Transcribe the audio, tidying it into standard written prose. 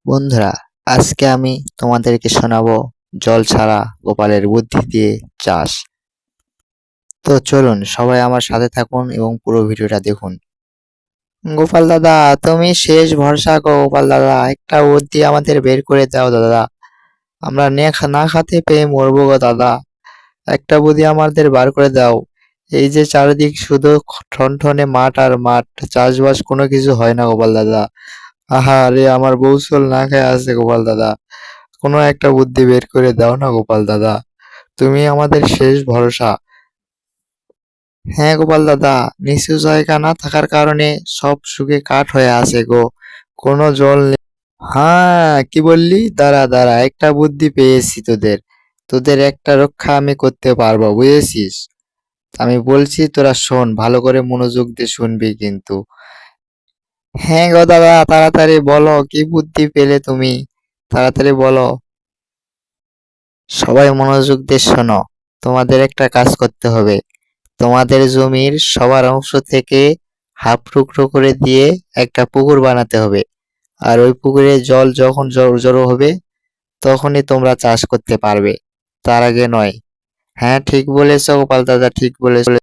বন্ধুরা, আজকে আমি তোমাদেরকে শোনাবো জল ছাড়া গোপালের বুদ্ধি দিয়ে চাষ। তো চলুন সবাই আমার সাথে থাকুন এবং পুরো ভিডিওটা দেখুন। গোপাল দাদা, তুমি শেষ ভরসা গো। গোপাল দাদা, একটা বুদ্ধি আমাদের বের করে দাও দাদা। আমরা না খেতে পেয়ে মরবো গো দাদা। একটা বুদ্ধি আমাদের বার করে দাও। এই যে চারিদিক শুধু ঠনঠনে মাঠ আর মাঠ, চাষবাস কোনো কিছু হয় না গোপাল দাদা। আহা রে, আমার বউ না খেয়ে আছে গোপাল দাদা। কোনো একটা বুদ্ধি বের করে দাও না গোপাল দাদা। তুমি আমাদের শেষ ভরসা। হ্যাঁ গোপাল দাদা, নিচু জায়গা না থাকার কারণে সব শুকে কাঠ হয়ে আছে গো। কোনো জল নেই। হ্যাঁ, কি বললি? দাঁড়া দাঁড়া, একটা বুদ্ধি পেয়েছি তোদের। তোদের একটা রক্ষা আমি করতে পারবো, বুঝেছিস? আমি বলছি, তোরা শোন, ভালো করে মনোযোগ দিয়ে শুনবি কিন্তু। হ্যাঁ গো দাদা, তাড়াতাড়ি বলো, কি বুদ্ধি পেলে তুমি? তাড়াতাড়ি বলো। সবাই মনোযোগ দিয়ে শোনো। তোমাদের একটা কাজ করতে হবে। তোমাদের জমির সবার অংশ থেকে হাফ টুকরো করে দিয়ে একটা পুকুর বানাতে হবে। আর ওই পুকুরে জল যখন জড়ো হবে তখনই তোমরা চাষ করতে পারবে, তার আগে নয়। হ্যাঁ ঠিক বলেছো গোপাল দাদা, ঠিক বলেছো।